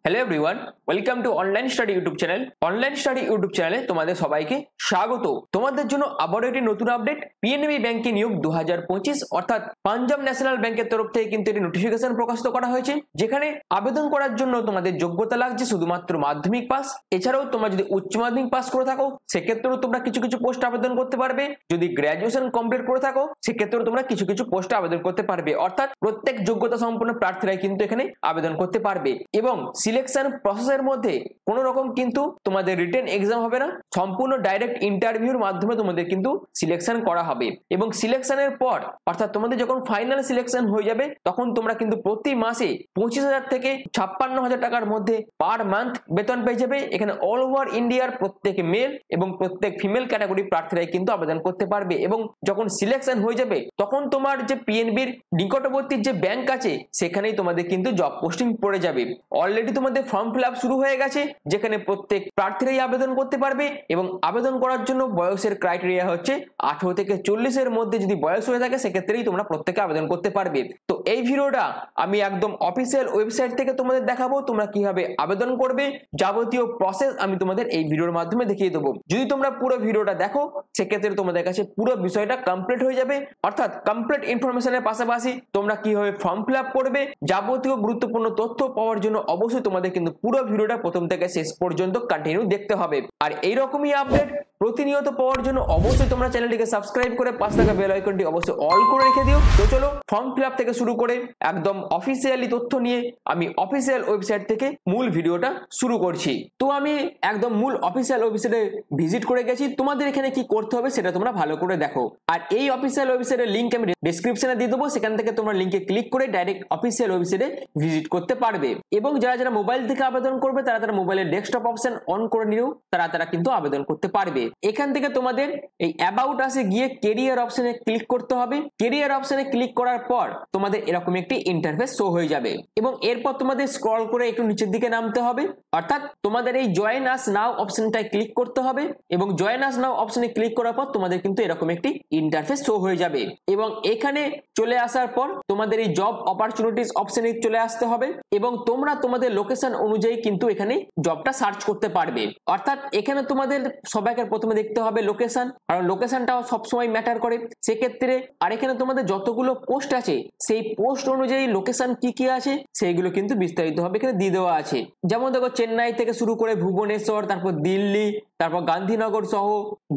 Hello everyone, welcome to online study YouTube channel. Online study YouTube চ্যানেলে তোমাদের সবাইকে স্বাগত। তোমাদের জন্য আবারও একটি নতুন আপডেট। পিএনবি ব্যাংকে নিয়োগ 2025 অর্থাৎ পাঞ্জাব ন্যাশনাল ব্যাংকের তরফ থেকে কিন্তু একটি নোটিফিকেশন প্রকাশিত করা হয়েছে, যেখানে আবেদন করার জন্য তোমাদের যোগ্যতা লাগছে শুধুমাত্র মাধ্যমিক পাস। এছাড়াও তোমরা যদি উচ্চ মাধ্যমিক পাস করে থাকো সেক্ষেত্রেও তোমরা কিছু কিছু পোস্ট আবেদন করতে পারবে। যদি গ্র্যাজুয়েশন কমপ্লিট করে থাকো সেক্ষেত্রেও তোমরা কিছু কিছু পোস্টে আবেদন করতে পারবে। অর্থাৎ প্রত্যেক যোগ্যতা সম্পন্ন প্রার্থীরাই কিন্তু এখানে আবেদন করতে পারবে। এবং সিলেকশন প্রসেসের মধ্যে কোনো রকম কিন্তু তোমাদের রিটেন এক্সাম হবে না, সম্পূর্ণ ডাইরেক্ট ইন্টারভিউর মাধ্যমে তোমাদের কিন্তু সিলেকশন করা হবে। এবং সিলেকশনের পর অর্থাৎ তোমাদের যখন ফাইনাল সিলেকশন হয়ে যাবে তখন তোমরা কিন্তু প্রতি মাসে 25,000 থেকে 56,000 টাকার মধ্যে পার মান্থ বেতন পেয়ে যাবে। এখানে অল ওভার ইন্ডিয়ার প্রত্যেক মেল এবং প্রত্যেক ফিমেল ক্যাটাগরি প্রার্থীরাই কিন্তু আবেদন করতে পারবে। এবং যখন সিলেকশন হয়ে যাবে তখন তোমার যে পিএনবির নিকটবর্তী যে ব্যাংক আছে সেখানেই তোমাদের কিন্তু জব পোস্টিং পড়ে যাবে। অলরেডি তোমাদের ফর্ম ফিল আপ শুরু হয়ে গেছে, যেখানে প্রত্যেক প্রার্থীরাই আবেদন করতে পারবে। এবং আবেদন করার জন্য বয়সের ক্রাইটেরিয়া হচ্ছে 18 থেকে 40 এর মধ্যে যদি বয়স হয়ে থাকে সেক্ষেত্রেই তোমরা প্রত্যেকে আবেদন করতে পারবে। তো এই ভিডিওটা আমি একদম অফিসিয়াল ওয়েবসাইট থেকে তোমাদের দেখাবো তোমরা কিভাবে আবেদন করবে। যাবতীয় প্রসেস আমি তোমাদের এই ভিডিওর মাধ্যমে দেখিয়ে দেবো। যদি তোমরা পুরো ভিডিওটা দেখো সেক্ষেত্রে তোমাদের কাছে পুরো বিষয়টা কমপ্লিট হয়ে যাবে। অর্থাৎ কমপ্লিট ইনফরমেশনের পাশাপাশি তোমরা কিভাবে ফর্ম ফিল আপ করবে, যাবতীয় গুরুত্বপূর্ণ তথ্য পাওয়ার জন্য অবশ্যই তোমাদের কিন্তু পুরো ভিডিওটা প্রথম থেকে শেষ পর্যন্ত কন্টিনিউ দেখতে হবে। আর এইরকমই আপডেট প্রতিনিয়ত পাওয়ার জন্য অবশ্যই তোমরা চ্যানেলটিকে সাবস্ক্রাইব করে পাশে থাকা বেল আইকনটি অবশ্যই অল করে রেখে দিও। তো চলো ফর্ম ফিল আপ থেকে শুরু করে একদম অফিসিয়ালি তথ্য নিয়ে আমি অফিসিয়াল ওয়েবসাইট থেকে মূল ভিডিওটা শুরু করছি। তো আমি একদম মূল অফিসিয়াল ওয়েবসাইটে ভিজিট করে গেছি। তোমাদের এখানে কি করতে হবে সেটা তোমরা ভালো করে দেখো। আর এই অফিসিয়াল ওয়েবসাইটের লিংক আমি ডেসক্রিপশনে দিয়ে দেবো, সেখান থেকে তোমরা লিংকে ক্লিক করে ডাইরেক্ট অফিসিয়াল ওয়েবসাইটে ভিজিট করতে পারবে। এবং যারা যারা মোবাইল থেকে আবেদন করবে তারা মোবাইলের ডেস্কটপ অপশন অন করে নিলেও তারা কিন্তু আবেদন করতে পারবে। এখান থেকে তোমাদের এই অ্যাবাউট আসে গিয়ে কেরিয়ার অপশনে ক্লিক করতে হবে। কেরিয়ার অপশনে ক্লিক করার পর তোমাদের এরকম একটি ইন্টারফেস শো হয়ে যাবে। এবং এরপর তোমাদের স্ক্রল করে একটু নিচের দিকে নামতে হবে। অর্থাৎ তোমাদের এই জয়েন আস নাও অপশনটায় ক্লিক করতে হবে। এবং জয়েন আস নাও অপশনে ক্লিক করার পর তোমাদের কিন্তু এরকম একটি ইন্টারফেস শো হয়ে যাবে। এবং এখানে চলে আসার পর তোমাদের এই জব অপরচুনিটিস অপশনে চলে আসতে হবে। এবং তোমরা তোমাদের লোকেশন অনুযায়ী কিন্তু এখানে জবটা সার্চ করতে পারবে। অর্থাৎ এখানে তোমাদের সবাইকে প্রথমে দেখতে হবে লোকেশন, কারণ লোকেশনটাও সবসময় ম্যাটার করে সেক্ষেত্রে। আর এখানে তোমাদের যতগুলো পোস্ট আছে সেই পোস্ট অনুযায়ী লোকেশন কি কি আছে সেইগুলো কিন্তু বিস্তারিত ভাবে এখানে দিয়ে দেওয়া আছে। যেমন দেখো চেন্নাই থেকে শুরু করে ভুবনেশ্বর, তারপর দিল্লি, তারপর গান্ধীনগর সহ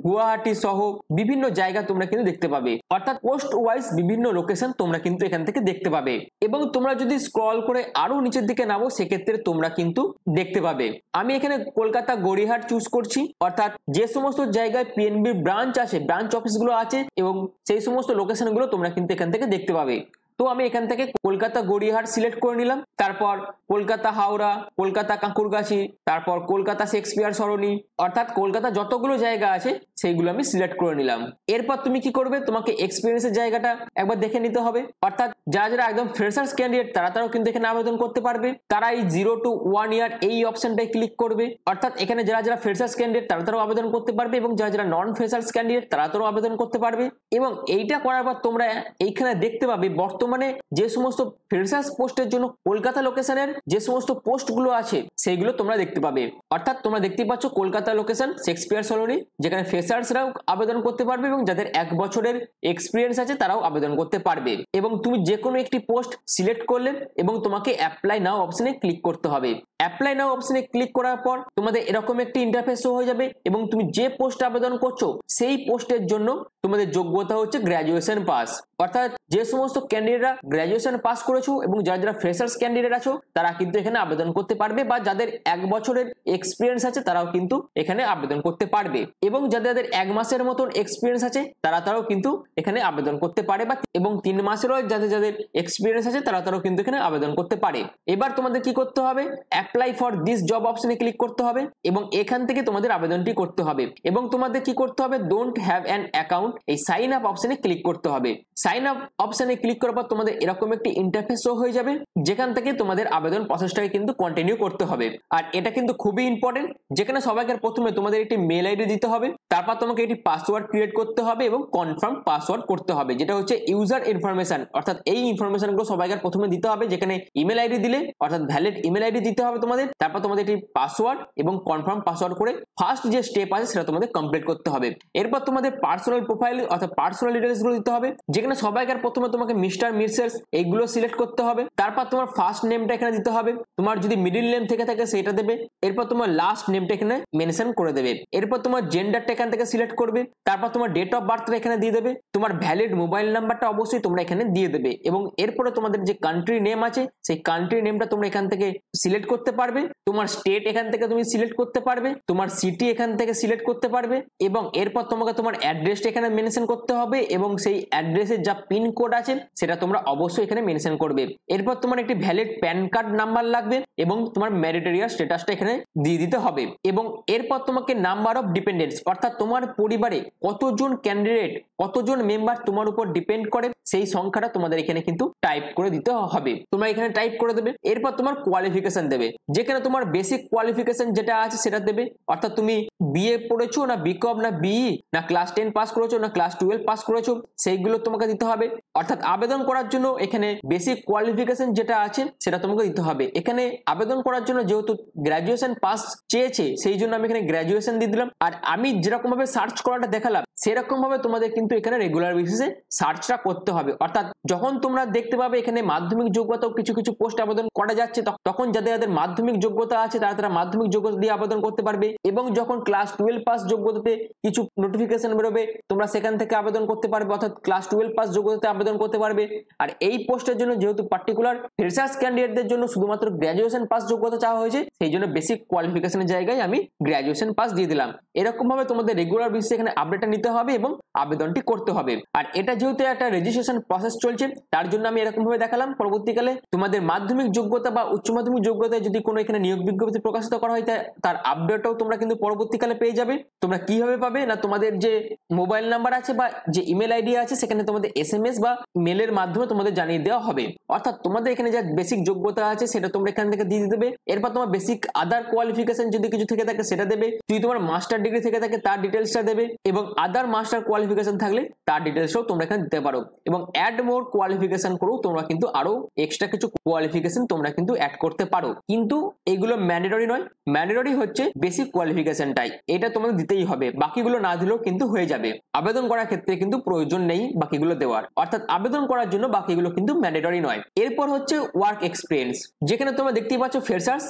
গুয়াহাটি সহ বিভিন্ন জায়গা তোমরা কিন্তু দেখতে পাবে। অর্থাৎ পোস্ট ওয়াইজ বিভিন্ন লোকেশন তোমরা কিন্তু এখান থেকে দেখতে পাবে। এবং তোমরা যদি স্ক্রল করে আরো নিচের দিকে নামো সেক্ষেত্রে তোমরা কিন্তু দেখতে পাবে। আমি এখানে কলকাতা গড়িয়াহাট চুজ করছি। অর্থাৎ যে সমস্ত জায়গায় পিএনবির ব্রাঞ্চ আছে, ব্রাঞ্চ অফিসগুলো আছে এবং সেই সমস্ত লোকেশনগুলো তোমরা কিন্তু এখান থেকে দেখতে পাবে। তো আমি এখান থেকে কলকাতা গড়িয়াহাট সিলেক্ট করে নিলাম। তারপর কলকাতা হাওড়া, কলকাতা কাঁকুরগাছি, তারপর কলকাতা শেক্সপিয়ার সরণি, অর্থাৎ কলকাতা যতগুলো জায়গা আছে সেইগুলো আমি সিলেক্ট করে নিলাম। এরপর তুমি কি করবে, তোমাকে এক্সপিরিয়েন্সের জায়গাটা একবার দেখে নিতে হবে। অর্থাৎ যারা যারা একদম ফ্রেশার্স ক্যান্ডিডেট তারাও কিন্তু এখানে আবেদন করতে পারবে। তারা এই 0 to 1 year এই অপশনটায় ক্লিক করবে। অর্থাৎ এখানে যারা যারা ফ্রেশার্স ক্যান্ডিডেট তারাও আবেদন করতে পারবে এবং যারা যারা নন ফ্রেশার্স ক্যান্ডিডেট তারাও আবেদন করতে পারবে। এবং এইটা করার পর তোমরা এইখানে দেখতে পাবে বর্তমানে যে সমস্ত ফ্রেশার্স পোস্টের জন্য কলকাতা লোকেশনের যে সমস্ত পোস্টগুলো আছে সেইগুলো তোমরা দেখতে পাবে। অর্থাৎ তোমরা দেখতে পাচ্ছ কলকাতা লোকেশন শেক্সপিয়ার সরণি, যেখানে ফ্রেশার্সরাও আবেদন করতে পারবে এবং যাদের 1 বছরের এক্সপিরিয়েন্স আছে তারাও আবেদন করতে পারবে। এবং তুমি যে কোনো একটি পোস্ট সিলেক্ট করলে এবং তোমাকে অ্যাপ্লাই নাও অপশনে ক্লিক করতে হবে। অ্যাপ্লাই নাও অপশনে ক্লিক করার পর তোমাদের এরকম একটি ইন্টারফেস শো হয়ে যাবে। এবং তুমি যে পোস্ট আবেদন করছো সেই পোস্টের জন্য তোমাদের যোগ্যতা হচ্ছে গ্র্যাজুয়েশন পাস। অর্থাৎ যে সমস্ত ক্যান্ডিডেটরা গ্র্যাজুয়েশন পাস করেছো এবং যারা যারা ফ্রেশার্স ক্যান্ডিডেট আছো তারা কিন্তু এখানে আবেদন করতে পারবে, বা যাদের 1 বছরের এক্সপিরিয়েন্স আছে তারাও কিন্তু এখানে আবেদন করতে পারবে। এবং যাদের 1 মাসের মতন এক্সপিরিয়েন্স আছে তারাও কিন্তু এখানে আবেদন করতে পারে, বা এবং 3 মাসেরও যাদের এক্সপিরিয়েন্স আছে তারাও কিন্তু এখানে আবেদন করতে পারে। এবার তোমাদের কি করতে হবে, অ্যাপ্লাই ফর দিস জব অপশনে ক্লিক করতে হবে এবং এখান থেকে তোমাদের আবেদনটি করতে হবে। এবং তোমাদের কি করতে হবে, ডোন্ট হ্যাভ অ্যান অ্যাকাউন্ট এই সাইন আপ অপশনে ক্লিক করতে হবে। সাইন আপ অপশনে ক্লিক করার পর পর তোমাদের এরকম একটি ইন্টারফেস শো হয়ে যাবে, যেখান থেকে তোমাদের আবেদন প্রসেসটাকে কিন্তু কন্টিনিউ করতে হবে। আর এটা কিন্তু খুবই ইম্পর্টেন্ট, যেখানে সবাইকে প্রথমে তোমাদের একটি মেল আইডি দিতে হবে, তারপর তোমাকে একটি পাসওয়ার্ড ক্রিয়েট করতে হবে এবং কনফার্ম পাসওয়ার্ড করতে হবে, যেটা হচ্ছে ইউজার ইনফরমেশন। অর্থাৎ এই ইনফরমেশন গুলো সবাইকে প্রথমে দিতে হবে, যেখানে ইমেল আইডি দিলে অর্থাৎ ভ্যালিড ইমেল আইডি দিতে হবে তোমাদের, তারপর তোমাদের একটি পাসওয়ার্ড এবং কনফার্ম পাসওয়ার্ড করে ফার্স্ট যে স্টেপ আছে সেটা তোমাদের কমপ্লিট করতে হবে। এরপর তোমাদের পার্সোনাল প্রোফাইল অর্থাৎ পার্সোনাল ডিটেলস গুলো দিতে হবে, যেখানে সবাইকে প্রথমে তোমাকে মিস্টার মিসেস এইগুলো সিলেক্ট করতে হবে। তারপর তোমার ফার্স্ট নেমটা এখানে দিতে হবে, তোমার যদি মিডিল নেম থেকে থাকে সেটা দেবে, এরপর তোমার লাস্ট নেমটা এখানে মেনশন করে দেবে। এরপর তোমার জেন্ডারটা এখান থেকে সিলেক্ট করবে, তারপর তোমার ডেট অফ বার্থটা এখানে দিয়ে দেবে, তোমার ভ্যালিড মোবাইল নাম্বারটা অবশ্যই তোমরা এখানে দিয়ে দেবে এবং এরপরে তোমাদের যে কান্ট্রি নেম আছে সেই কান্ট্রি নেমটা তোমরা এখান থেকে সিলেক্ট করতে পারবে, তোমার স্টেট এখান থেকে তুমি সিলেক্ট করতে পারবে, তোমার সিটি এখান থেকে সিলেক্ট করতে পারবে এবং এরপর তোমাকে তোমার অ্যাড্রেসটা এখানে মেনশন করতে হবে এবং সেই অ্যাড্রেসের যা পিন কোড আছে সেটা তোমরা অবশ্যই এখানে মেনশন করবে। এরপর তোমার একটি ভ্যালিড প্যান কার্ড নাম্বার লাগবে এবং তোমার ম্যারিটারিয়াল স্ট্যাটাসটা এখানে দিয়ে দিতে হবে এবং এরপর তোমাকে নাম্বার অফ ডিপেন্ডেন্টস অর্থাৎ তোমার পরিবারে কতজন ক্যান্ডিডেট কতজন মেম্বার তোমার উপর ডিপেন্ড করে সেই সংখ্যাটা তোমাদের এখানে কিন্তু টাইপ করে দিতে হবে, তোমরা এখানে টাইপ করে দেবে। এরপর তোমার কোয়ালিফিকেশন দেবে, যেখানে তোমার বেসিক কোয়ালিফিকেশন যেটা আছে সেটা দেবে, অর্থাৎ তুমি বিএ পড়েছো না বিকম না বিই না ক্লাস 10 পাস করেছো না ক্লাস 12 পাস করেছো সেইগুলো তোমাকে দিতে হবে। অর্থাৎ আবেদন করার জন্য এখানে বেসিক কোয়ালিফিকেশন যেটা আছে সেটা তোমাকে দিতে হবে। এখানে আবেদন করার জন্য যেহেতু গ্রাজুয়েশন পাস চেয়েছে সেই জন্য আমি এখানে গ্রাজুয়েশন দিয়ে দিলাম। আর আমি যেরকম ভাবে সার্চ করাটা দেখালাম সেরকম ভাবে তোমাদের কিন্তু এখানে রেগুলার বেসিসে সার্চটা করতে হবে। অর্থাৎ যখন তোমরা দেখতে পাবে এখানে মাধ্যমিক যোগ্যতাও কিছু কিছু পোস্ট আবেদন করা যাচ্ছে, তখন যাদের মাধ্যমিক যোগ্যতা আছে তারা মাধ্যমিক যোগ্যতা দিয়ে আবেদন করতে পারবে এবং যখন ক্লাস 12 পাস যোগ্যতাতে কিছু নোটিফিকেশন বেরোবে তোমরা সেখান থেকে আবেদন করতে পারবে, অর্থাৎ ক্লাস 12 পাস যোগ্যতাতে আবেদন করতে পারবে। আর এই পোস্টের জন্য যেহেতু পার্টিকুলার ফ্রেশার্স ক্যান্ডিডেটদের জন্য শুধুমাত্র গ্র্যাজুয়েশন পাস যোগ্যতা চাওয়া হয়েছে সেই জন্য বেসিক কোয়ালিফিকেশনের জায়গায় আমি গ্র্যাজুয়েশন পাস দিয়ে দিলাম। এরকম ভাবে তোমাদের রেগুলার বেসিসে এখানে আপডেটটা নিতে হবে এবং আবেদনটি করতে হবে। আর এটা যেহেতু একটা রেজিস্ট্রেশন প্রসেস চলছে তার জন্য আমি এরকম ভাবে দেখালাম। পরবর্তীকালে তোমাদের মাধ্যমিক যোগ্যতা বা উচ্চ মাধ্যমিক যোগ্যতায় যদি কোনো এখানে নিয়োগ বিজ্ঞপ্তি প্রকাশিত করা হয় তার আপডেটও তোমরা কিন্তু পরবর্তীকালে পেয়ে যাবে। তোমরা কিভাবে পাবে না, তোমাদের যে মোবাইল নাম্বার আছে বা যে ইমেল আইডি আছে সেখানে তোমাদের এসএমএস বা মেলের মাধ্যমে তোমাদের জানিয়ে দেওয়া হবে। অর্থাৎ তোমাদের এখানে যা বেসিক যোগ্যতা আছে সেটা তোমরা এখান থেকে দিয়ে দেবে। এরপর তোমার বেসিক আদার কোয়ালিফিকেশন যদি কিছু থেকে থাকে সেটা দেবে, যদি তোমার মাস্টার ডিগ্রি থেকে থাকে তার ডিটেলসটা দেবে এবং আদার মাস্টার কোয়ালিফিকেশন থাকলে তার ডিটেলসটাও তোমরা এখানে দিতে পারো এবং অ্যাড মোর কোয়ালিফিকেশন করেও তোমরা কিন্তু আরো এক্সট্রা কিছু কোয়ালিফিকেশন তোমরা কিন্তু অ্যাড করতে পারো, কিন্তু এগুলো ম্যান্ডেটরি নয়। ম্যান্ডেটরি হচ্ছে বেসিক কোয়ালিফিকেশনটাই, এটা তোমাদের দিতেই হবে, বাকিগুলো না দিলেও কিন্তু হয়ে যাবে। আবেদন করার ক্ষেত্রে কিন্তু প্রয়োজন নেই বাকিগুলো দেওয়ার, অর্থাৎ আবেদন করার জন্য বাকিগুলো কিন্তু ম্যান্ডেটরি নয়। এরপর হচ্ছে ওয়ার্ক এক্সপিরিয়েন্স, যেখানে তোমরা দেখতেই পাচ্ছ ফ্রেশার্স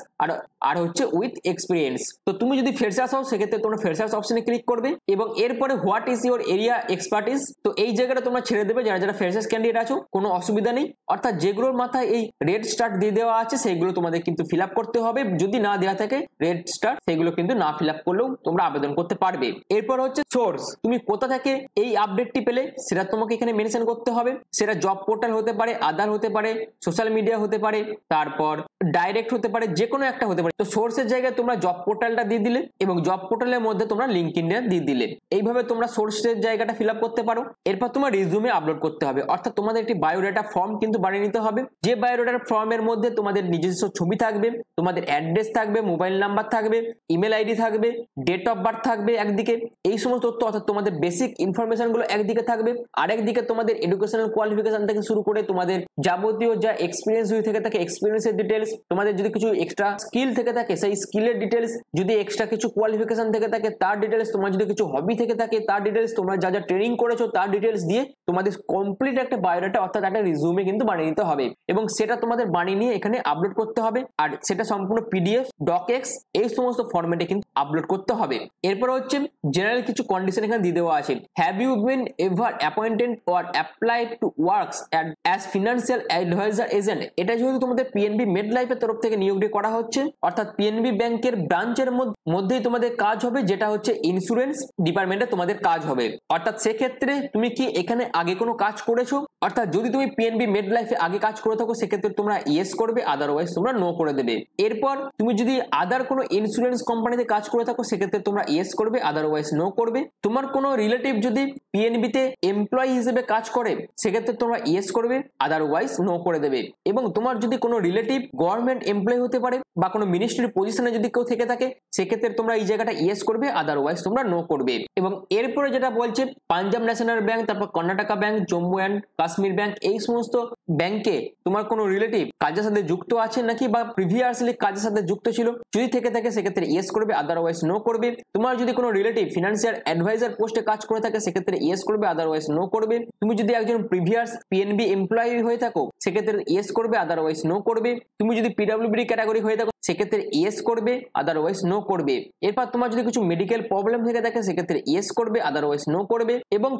আর হচ্ছে উইথ এক্সপিরিয়েন্স। তো তুমি যদি ফ্রেশার্স হও সেক্ষেত্রে তোমরা ফ্রেশার্স অপশনে ক্লিক করবে এবং এরপরে what is your area expertise, তো এই জায়গাটা তোমরা ছেড়ে দেবে যারা যারা ফ্রেশার্স ক্যান্ডিডেট আছো, কোনো অসুবিধা নেই। অর্থাৎ যেগুলোর মাথায় এই রেড স্টার দিয়ে দেওয়া আছে সেইগুলো তোমাদের কিন্তু ফিল আপ করতে হবে, যদি না দেওয়া থাকে রেড স্টার সেগুলো কিন্তু না ফিল আপ করলেও তোমরা আবেদন করতে পারবে। এরপর হচ্ছে সোর্স, তুমি কোথা থেকে এই আপডেটটি পেলে সেটা তোমাকে এখানে মেনশন করতে হবে। সেটা জব পোর্টাল হতে পারে, আদার হতে পারে, সোশ্যাল মিডিয়া হতে পারে, তারপর ডাইরেক্ট হতে পারে, যে কোনো একটা হতে পারে। তো সোর্সের জায়গায় তোমরা জব পোর্টালটা দিয়ে দিলে এবং জব পোর্টালের মধ্যে তোমরা লিঙ্কডইন দিয়ে দিলে, এইভাবে তোমরা সোর্সের জায়গাটা ফিল আপ করতে পারো। এরপর তোমার রিজুমে আপলোড করতে হবে, অর্থাৎ তোমাদের একটি বায়োডাটা ফর্ম কিন্তু বানিয়ে নিতে হবে, যে বায়োডাটার ফর্মের মধ্যে তোমাদের নিজস্ব ছবি থাকবে, তোমাদের অ্যাড্রেস থাকবে, মোবাইল নাম্বার থাকবে, ইমেল আইডি থাকবে, ডেট অফ বার্থ থাকবে একদিকে, এই সমস্ত তথ্য অর্থাৎ তোমাদের বেসিক ইনফরমেশন গুলো একদিকে থাকবে, আরেকদিকে তোমাদের এডুকেশনাল কোয়ালিফিকেশন থেকে শুরু করে তোমাদের যাবতীয় যা এক্সপিরিয়েন্স হয়ে থেকে থাকে এক্সপিরিয়েন্সের ডিটেলস, তোমাদের যদি কিছু এক্সট্রা স্কিল থেকে থাকে সেই স্কিলের ডিটেলস, যদি এক্সট্রা কিছু কোয়ালিফিকেশন থেকে থাকে তার ডিটেলস, তোমার যদি কিছু হবি থেকে থাকে তার ডিটেলস, তোমরা যা যা ট্রেনিং করেছো তার ডিটেলস দিয়ে তোমাদের কমপ্লিট একটা বায়োডাটা অর্থাৎ একটা রিজুমে কিন্তু বানিয়ে নিতে হবে এবং সেটা তোমাদের বানিয়ে নিয়ে এখানে আপলোড করতে হবে। আর সেটা সম্পূর্ণ পিডিএফ, ডকএক্স এই সমস্ত ফরম্যাটে কিন্তু আপলোড করতে হবে। এরপর হচ্ছে জেনারেল কিছু কন্ডিশন এখানে দিয়ে দেওয়া আছে। Have you been ever appointed or applied to works as financial adviser agent, এটা যেহেতু তোমাদের পিএনবি মেড লাইফের তরফ থেকে নিয়োগটি করা হচ্ছে, অর্থাৎ পিএনবি ব্যাংকের ব্রাঞ্চের মধ্যে মধ্যেই তোমাদের কাজ হবে, যেটা হচ্ছে ইন্স্যুরেন্স ডিপার্টমেন্টে তোমাদের কাজ হবে। অর্থাৎ সেক্ষেত্রে তুমি কি এখানে আগে কোনো কাজ করেছো? অর্থাৎ যদি তুমি পিএনবি মেড লাইফে আগে কাজ করে থাকো সেক্ষেত্রে তোমরা ইয়েস করবে, আদারওয়াইজ তোমরা নো করে দেবে। এরপর তুমি যদি আদার কোনো ইন্স্যুরেন্স কোম্পানিতে কাজ করে থাকো সেক্ষেত্রে তোমরা ইয়েস করবে, আদারওয়াইজ নো করবে। তোমার কোনো রিলেটিভ যদি পিএনবি তে এমপ্লয়ি হিসেবে কাজ করে সেক্ষেত্রে তোমরা ইয়েস করবে, আদারওয়াইজ নো করে দেবে। এবং তোমার যদি কোনো রিলেটিভ গভর্নমেন্ট এমপ্লয়ি হতে পারে বা কোনো মিনিস্ট্রির পজিশনে যদি কেউ থেকে থাকে সেক্ষেত্রে তোমরা এই জায়গাটা ইয়েস করবে, আদারওয়াইজ তোমরা নো করবে। এবং এরপরে যেটা বলছে পাঞ্জাব ন্যাশনাল ব্যাংক, তারপর Karnataka bank, Jammu and Kashmir bank, এই সমস্ত ব্যাংকে তোমার কোনো রিলেটিভ কাজের সাথে যুক্ত আছে নাকি বা প্রিভিয়াসলি কাজের সাথে যুক্ত ছিল, যদি থেকে থাকে সেক্ষেত্রে ইয়েস করবে, আদারওয়াইজ নো করবে। তোমার যদি কোনো রিলেটিভ ফিনান্সিয়াল অ্যাডভাইজার পোস্টে কাজ করে থাকে সেক্ষেত্রে ইয়েস করবে, আদারওয়াইজ নো করবে। তুমি যদি একজন প্রিভিয়াস পিএনবি এমপ্লয়ি হয়ে থাকো সেক্ষেত্রে ইয়েস করবে, আদারওয়াইজ নো করবে। তুমি যদি পিডব্লিউডি ক্যাটাগরি হয়ে থাকো সেক্ষেত্রে ইয়েস করবে, আদারওয়াইজ নো করবে। এরপর তোমার যদি কিছু মেডিকেল প্রবলেম থেকে থাকে সেক্ষেত্রে ইয়েস করবে, আদারওয়াইজ নো করবে। এবং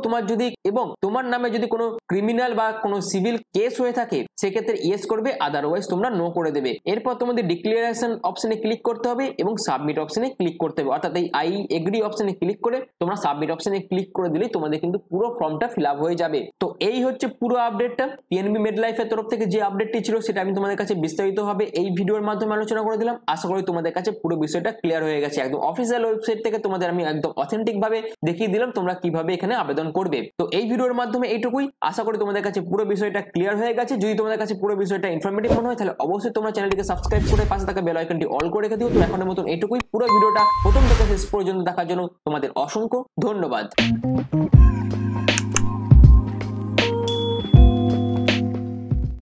তোমার নামে যদি কোনো ক্রিমিনাল বা কোনো সিভিল কেস হয়ে থাকে সেক্ষেত্রে ইয়েস করবে, আদারওয়াইজ তোমরা নো করে দেবে। এরপর তোমাদের ডিক্লারেশন অপশনে ক্লিক করতে হবে এবং সাবমিট অপশনে ক্লিক করতে হবে। অর্থাৎ এই আই এগ্রি অপশনে ক্লিক করে তোমরা সাবমিট অপশনে ক্লিক করে দিলেই তোমাদের কিন্তু পুরো ফর্মটা ফিল আপ হয়ে যাবে। তো এই হচ্ছে পুরো আপডেটটা। পিএনবি মেড লাইফের তরফ থেকে যে আপডেটটি ছিল সেটা আমি তোমাদের কাছে বিস্তারিতভাবে এই ভিডিওর মাধ্যমে আলোচনা করে দিলাম। আশা করি তোমাদের কাছে পুরো বিষয়টা ক্লিয়ার হয়ে গেছে। একদম অফিসিয়াল ওয়েবসাইট থেকে তোমাদের আমি একদম অথেন্টিক ভাবে দেখিয়ে দিলাম তোমরা কিভাবে এখানে আবেদন করবে। তো এই ভিডিওর মাধ্যমে এইটুকুই। আশা করি তোমাদের কাছে পুরো বিষয়টা ক্লিয়ার হয়ে গেছে। যদি তোমাদের কাছে পুরো বিষয়টা ইনফরমেটিভ মনে হয় তাহলে অবশ্যই তোমরা চ্যানেলটিকে সাবস্ক্রাইব করে পাশে থাকা বেল আইকনটি অল করে রেখে দিও। তো এখনের মতন এইটুকুই। পুরো ভিডিওটা প্রথম থেকে শেষ পর্যন্ত দেখার জন্য তোমাদের অসংখ্য ধন্যবাদ।